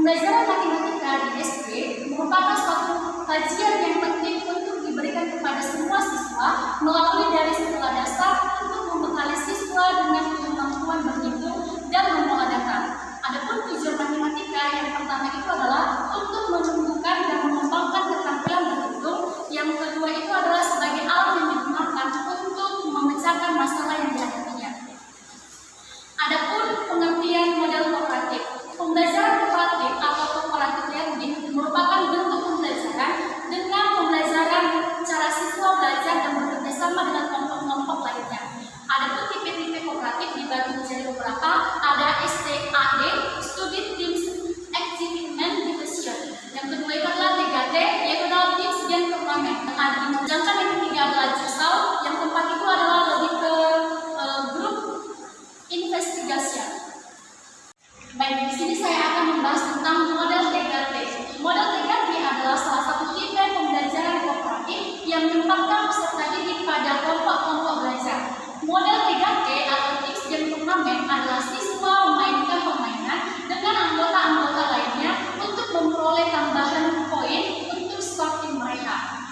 Pembelajaran matematika di SD merupakan suatu kajian yang penting untuk diberikan kepada semua siswa melalui dari sekolah dasar untuk membekali siswa dengan kemampuan berhitung dan membawa data. Adapun tujuan matematika yang pertama itu adalah untuk menumbuhkan dan mengembangkan keterampilan berhitung. Yang kedua itu adalah sebagai alat yang digunakan untuk memecahkan masalah yang dihadapinya. Adapun pengertian model kooperatif. Pembelajaran kooperatif atau cooperative learning merupakan bentuk pembelajaran dengan pembelajaran cara siswa belajar dan bekerjasama dengan kelompok-kelompok lainnya. Adapun tipe-tipe kooperatif dibagi menjadi beberapa, ada STAD, Student Teams Achievement Division. Yang kedua itu adalah TGT, yaitu adalah Teams Game Tournament. Sedangkan yang ketiga adalah JUSAL, yang keempat itu adalah lebih ke grup investigasi. Baik, di sini saya akan membahas tentang model TGT. Model TGT adalah salah satu tipe pembelajaran kooperatif yang menempatkan peserta didik pada kelompok-kelompok belajar. Model TGT atau Teams Game Tournament adalah siswa memainkan permainan dengan anggota-anggota lainnya untuk memperoleh tambahan poin untuk skor tim mereka.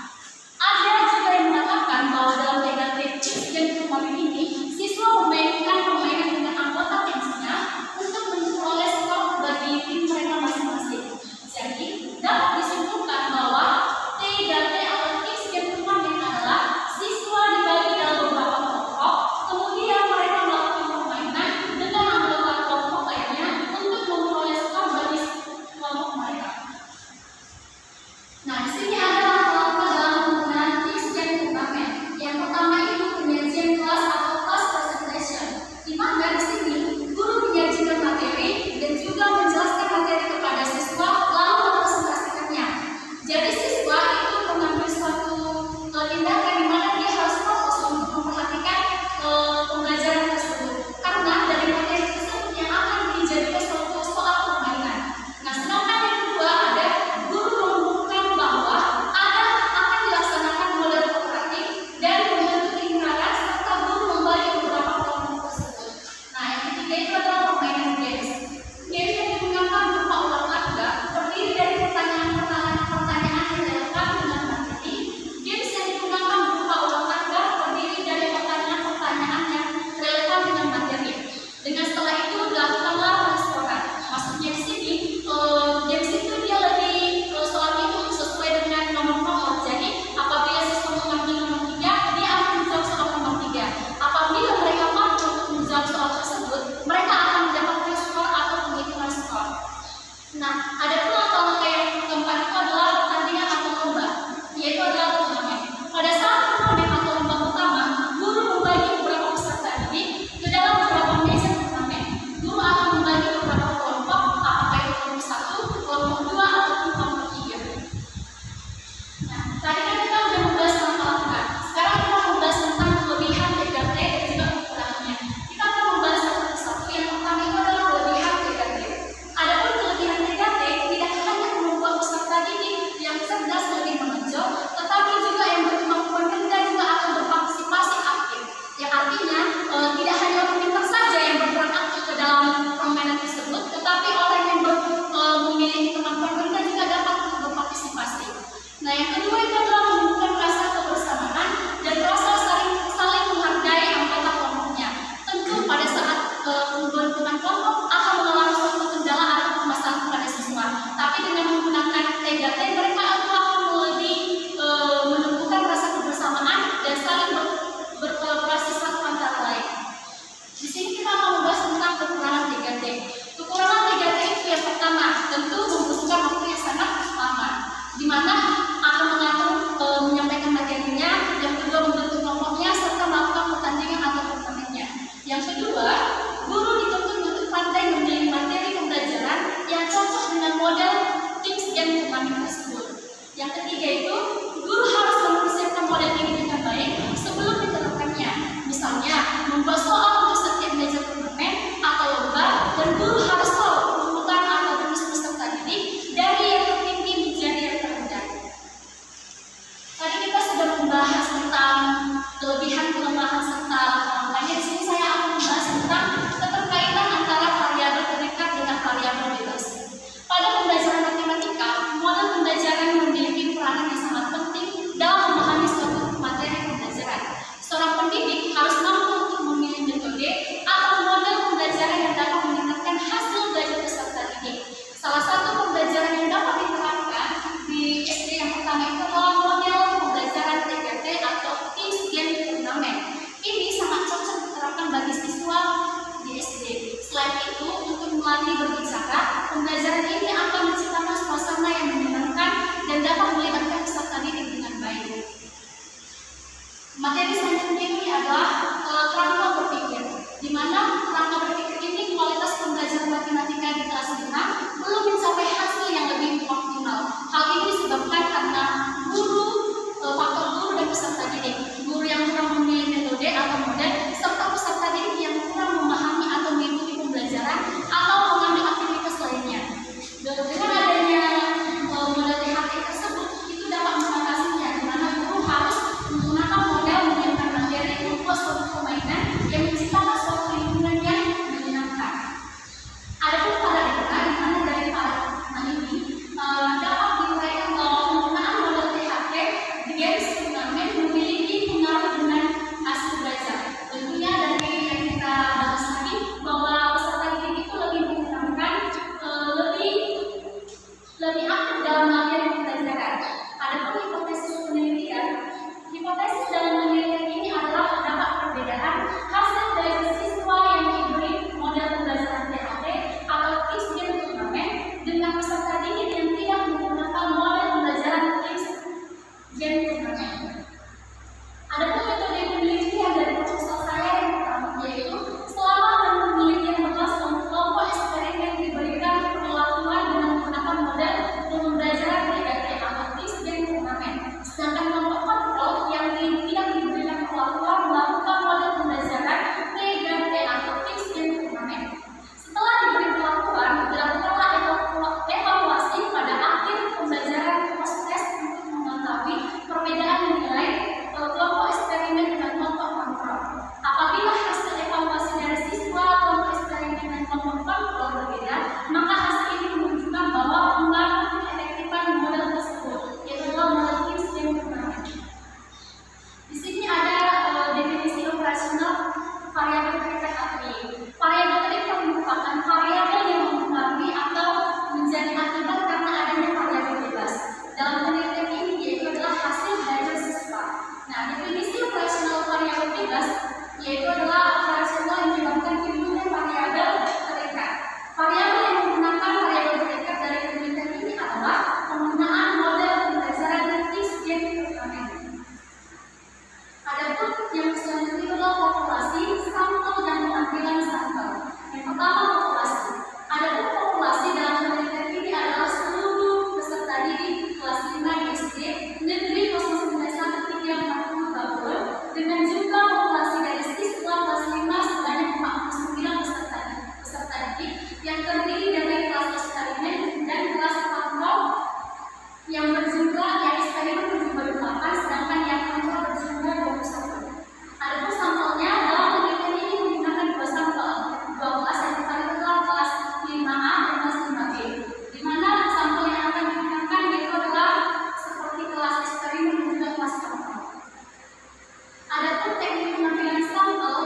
Ada juga yang mengatakan bahwa dalam TGT Teams Game Tournament ini, siswa memainkan permainan dengan anggota timnya untuk memperoleh skor bagi tim mereka masing-masing. Jadi, dapat disimpulkan bahwa TGT atau Teams Game Tournament adalah siswa dibagi dalam beberapa kelompok, kemudian mereka melakukan permainan dengan pembelajaran ini akan menciptakan suasana yang menyenangkan dan dapat melibatkan peserta didik dengan baik. Materi selanjutnya ini adalah kerangka berpikir, di mana kerangka berpikir ini kualitas pembelajaran matematika di kelas 5 belum mencapai hasil yang lebih optimal. Hal ini disebabkan karena faktor guru dan peserta didik. Guru yang kurang memilih metode atau model, serta peserta didik yang kurang memahami atau mengikuti pembelajaran atau mengambil aktivitas lainnya. Dengan adanya model THT tersebut, itu dapat mengatasinya, di mana guru harus menggunakan model menyiapkan materi membuat suatu permainan yang menciptakan suatu lingkungan yang menyenangkan. Adapun paradigma di mana dari paradigma ini dapat diuraikan bahwa penggunaan model THT di games turnamen memiliki pengaruh dengan hasil belajar. Tentunya dari yang kita bahas tadi bahwa peserta didik itu lebih menyenangkan, lebih aktif dalam materi pembelajaran. Adapun hipotesis dalam penelitian ini adalah terdapat perbedaan hasil dari siswa yang diberi model pembelajaran THT atau tips game turnamen dengan peserta didik yang tidak menggunakan model pembelajaran tips game turnamen. Adapun metode penelitian dari proposal saya yang pertama, yaitu selama penelitian berlangsung, kelompok eksperimen diberikan perlakuan dengan menggunakan model pembelajaran THT atau tips game turnamen. Sedangkan kelompok kontrol yang tidak diberikan perlakuan melakukan model pembelajaran THT atau tips game turnamen. Setelah diberi perlakuan, dilakukanlah evaluasi pada akhir pembelajaran proses untuk mengetahui perbedaan nilai kelompok eksperimen dengan kelompok kontrol. Apabila hasil evaluasi dari siswa kelompok eksperimen dan kelompok kontrol berbeda, maka hasil ini menunjukkan bahwa pengaruh keefektifan model tersebut, yaitu model tips game turnamen. Di sini ada definisi operasional variabel terikat API. Variabel terikat merupakan variabel yang mempengaruhi atau menjadi akibat karena adanya variabel bebas. Dalam penelitian ini yaitu adalah hasil belajar siswa. Nah, definisi operasional variabel bebas yaitu adalah operasional yang menyebabkan timbulnya variabel terikat. Variabel yang menggunakan variabel terikat dari penelitian ini adalah penggunaan model pembelajaran tips game turnamen. Adapun yang selanjutnya adalah populasi, sampel, dan penampilan sampel. Yang pertama, populasi. Adapun populasi dalam penelitian ini adalah seluruh peserta didik kelas 5 di SD negeri 09134 Babon dengan jumlah populasi dari siswa kelas 5 sebanyak 49 peserta didik yang terdiri dari kelas eksperimen dan kelas kontrol yang berjumlah eksperimen berjumlah 8, sedangkan yang kontrol berjumlah 21. Adapun sampelnya dalam penelitian ini menggunakan 2 sampel, 12 yang pertama adalah kelas 5A dan kelas 5B, di mana sampel yang akan digunakan yaitu adalah seperti kelas eksperimen dan juga kelas kontrol. Adapun teknik pengambilan sampel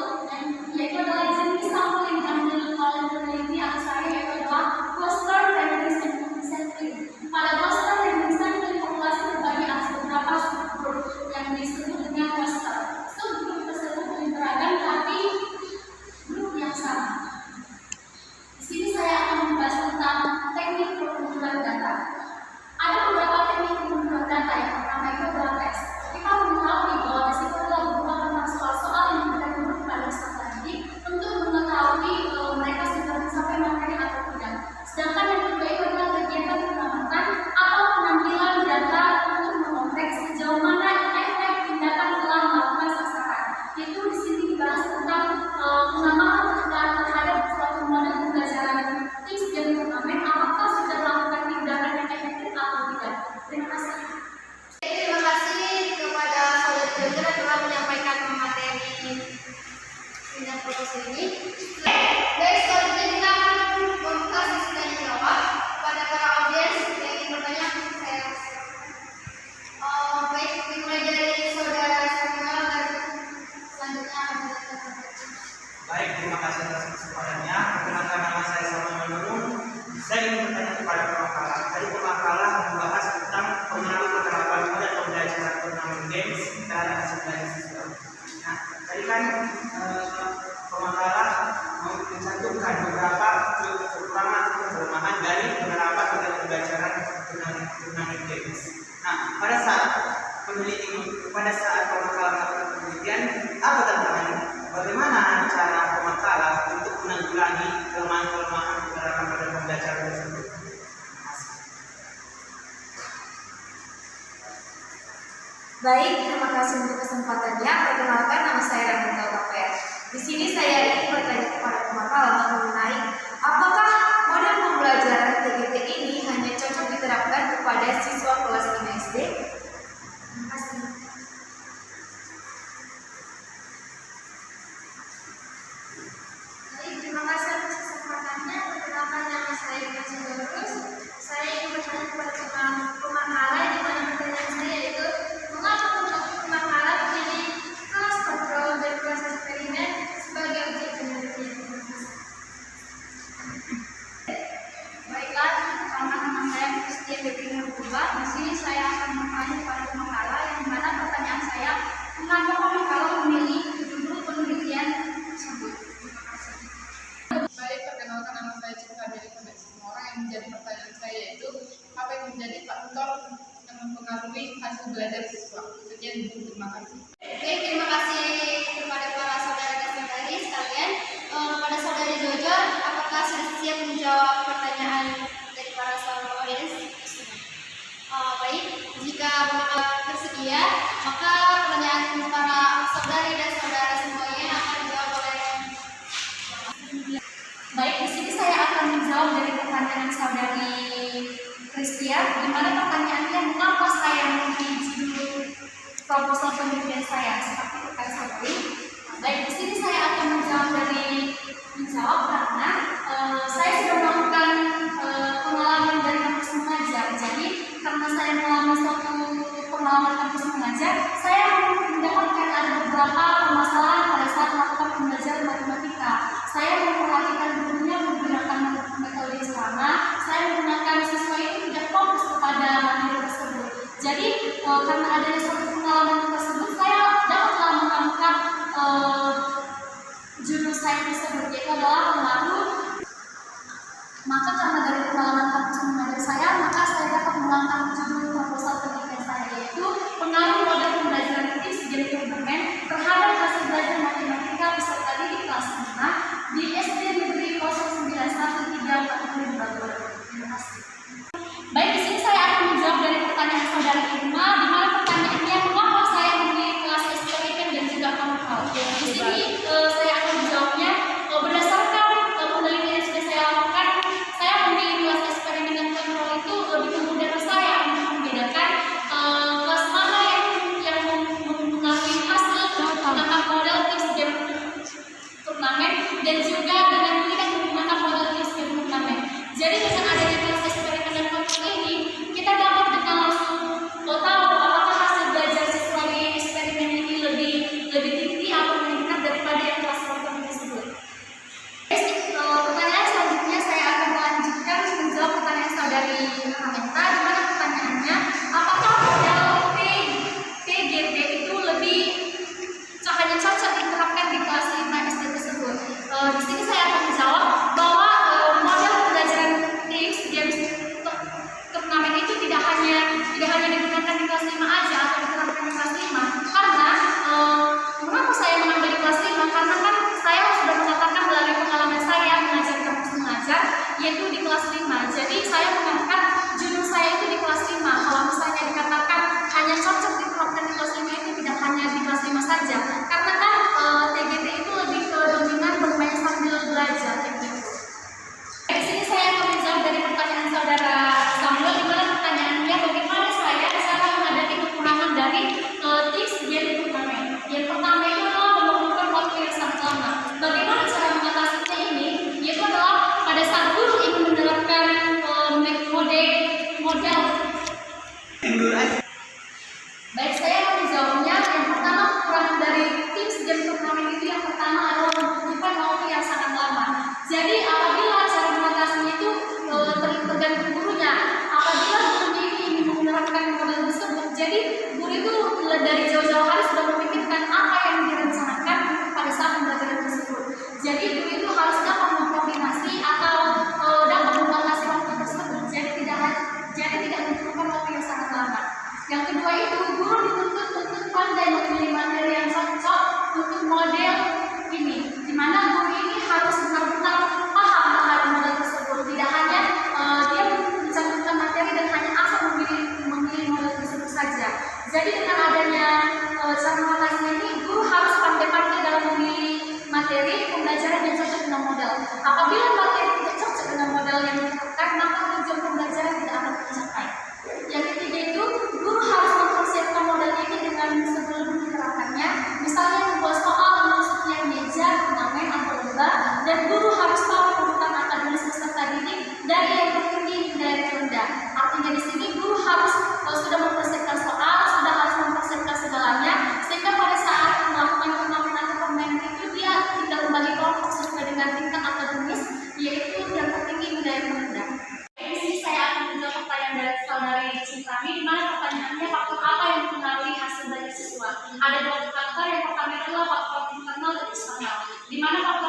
yaitu adalah jenis sampel yang diambil oleh peneliti atau saya yaitu adalah cluster random sampling. Pada cluster random sampling populasi terbagi atas beberapa subgroup yang disebut dengan cluster. Subgroup tersebut beragam tapi grup yang sama. Di sini saya akan membahas tentang teknik pengumpulan data. Ada beberapa teknik pengumpulan data. Yang pertama itu adalah teks. Kita mengetahui bahwa di situ adalah berupa tentang soal-soal yang kita berikan kepada peserta didik untuk mengetahui mereka sudah mencapai materi atau tidak. Sedangkan yang kedua itu adalah kegiatan pengamatan atau penampilan data untuk mengoprek sejauh mana efek tindakan telah melakukan sasaran. Itu di sini dibahas tentang pengamatan terhadap suatu model pembelajaran tips game turnamen apakah sudah melakukan tindakan yang efektif atau tidak. Terima kasih. Terima kasih kepada saudara yang telah menyampaikan materi sidang proposal ini. Baik, selanjutnya kita akan membuka sesi tanya jawab kepada para audiens yang ingin bertanya. Baik, dimulai dari saudara Samuel dan selanjutnya Baik, terima kasih atas kesempatannya. Perkenalkan nama saya Samuel Nurul. Saya ingin bertanya kepada pemakalah. Tadi pemakalah membahas tentang pengaruh penerapan model pembelajaran turnamen games terhadap hasil belajar siswa. Nah, tadi kan pemakalah mau mencantumkan beberapa kekurangan atau kelemahan dari Baik, terima kasih untuk kesempatannya. Perkenalkan, nama saya Ramita Utapaya. Di sini saya ingin bertanya kepada pemakalan mengenai apakah model pembelajaran TGT ini hanya cocok diterapkan kepada siswa kelas 5 SD? Terima kasih. Baik, terima kasih atas kesempatannya. Perkenalkan, nama saya Desi Dorus. Saya ingin bertanya kepada pemakalan di mana pertanyaan saya yaitu mengapa pemakalan menjadi kelas kontrol dan kelas eksperimen sebagai objek penelitian. Baiklah, karena nama saya Christian Bepina Ruba. Di sini saya akan bertanya kepada pemakalan yang mana pertanyaan saya mengapa pemakalan memilih judul penelitian tersebut. Terima kasih. Baik, perkenalkan, nama saya Cinta Beli Orang yang menjadi pertanyaan saya yaitu apa yang menjadi faktor yang mempengaruhi hasil belajar siswa. Sekian, terima kasih. Baik, terima kasih kepada para saudara dan saudari sekalian. Kepada saudari Jojo, apakah sudah siap menjawab pertanyaan dari para saudara audiens? Baik, jika bersedia, maka pertanyaan para saudari dan saudara semuanya akan dijawab oleh. Baik, di sini saya akan menjawab dari pertanyaan saudari Kristia, di mana pertanyaannya mengapa saya memilih judul proposal penelitian saya seperti itu kan saudari. Baik, di sini saya akan menjawab karena saya sudah melakukan pengalaman dari kampus mengajar. Jadi karena saya mengalami suatu pengalaman kampus mengajar, saya mendapatkan ada beberapa permasalahan pada saat melakukan pembelajaran matematika. Saya memperhatikan gurunya menggunakan metode sama, saya menggunakan siswa itu tidak fokus kepada materi tersebut. Jadi karena adanya suatu pengalaman tersebut, saya dapatlah mengangkat judul saya tersebut, yaitu adalah pengaruh. Maka karena dari pengalaman kampus mengajar saya, maka saya dapat mengangkat judul proposal penelitian saya, yaitu pengaruh model pembelajaran tips gentleman terhadap hasil belajar matematika peserta didik kelas 5 di SD Negeri 09134 Bogor. Terima kasih. Baik, di sini saya akan menjawab dari pertanyaan saudari Irma, di mana pertanyaannya mengapa saya memilih kelas eksperimen dan juga kontrol. Di sini saya akan menjawabnya berdasarkan penelitian yang sudah saya lakukan. Saya memilih kelas eksperimen dan kontrol itu lebih memudahkan saya untuk membedakan kelas mana yang mengalami hasil menggunakan model tips game turnamen dan juga dengan tidak menggunakan model tips game turnamen. Jadi dengan adanya kelas eksperimen dan kontrol ini, kita dapat dengan langsung tahu apakah hasil belajar siswa di eksperimen ini lebih tinggi atau meningkat daripada yang kelas kontrol tersebut. Pertanyaan selanjutnya saya akan melanjutkan menjawab pertanyaan saudari Ramita, di mana pertanyaannya apakah model TGT itu lebih hanya cocok diterapkan di kelas 5 SD tersebut. Di sini saya akan menjawab bahwa model pembelajaran tips games turnamen itu tidak hanya digunakan di kelas 5 aja atau diterapkan di kelas 5. Karena mengapa saya mengambil di kelas 5? Karena kan saya sudah mengatakan melalui pengalaman saya mengajar kampus mengajar, yaitu di kelas 5. Jadi saya mengangkat judul saya itu di kelas 5. Kalau misalnya dikatakan hanya cocok diterapkan di kelas 5 itu tidak hanya di kelas 5 saja. Karena kan TGT itu lebih ke dominan bermain sambil belajar gitu. Di sini saya akan menjawab dari pertanyaan saudara Samuel, di mana pertanyaannya bagaimana saya cara menghadapi kekurangan dari tips game turnamen. Yang pertama itu adalah memerlukan waktu yang sangat lama. Bagaimana cara mengatasinya ini? Yaitu adalah pada saat guru ingin menerapkan model. Baik, saya akan menjawabnya. Yang pertama, kekurangan dari tips game turnamen itu yang pertama adalah membutuhkan waktu yang sangat lama. Jadi apabila cara mengatasinya itu tergantung gurunya. Apabila gurunya ini ingin menerapkan model tersebut, jadi guru itu dari jauh-jauh hari sudah memikirkan apa yang direncanakan pada saat pembelajaran tersebut. Jadi guru itu harus dapat mengkoordinasi atau dapat membatasi waktu tersebut. Jadi tidak membutuhkan waktu yang sangat lama. Yang kedua itu guru dituntut untuk pandai memilih materi yang cocok untuk model ini, di mana guru ini harus benar-benar paham materi pembelajaran yang cocok dengan model. Apabila materi tidak cocok dengan model yang diterapkan, maka tujuan pembelajaran tidak akan tercapai. Yang ketiga itu, guru harus mempersiapkan model ini dengan sebelum diterapkannya, misalnya membuat soal menurut yang meja, turnamen atau lomba, dan guru harus tahu urutan akademis peserta didik dari yang tertinggi hingga yang terendah. Artinya di sini guru harus sudah mempersiapkan soal, sudah harus mempersiapkan segalanya, sehingga pada saat melakukan turnamen atau permainan itu dia tidak membagi kelompok sesuai dengan tingkat akademis, yaitu yang tertinggi hingga yang terendah. Di sini saya akan menjawab pertanyaan dari saudari Cintami, di mana pertanyaannya faktor apa yang mempengaruhi hasil belajar siswa? Ada dua faktor, yang pertama adalah faktor internal dan eksternal, di mana faktor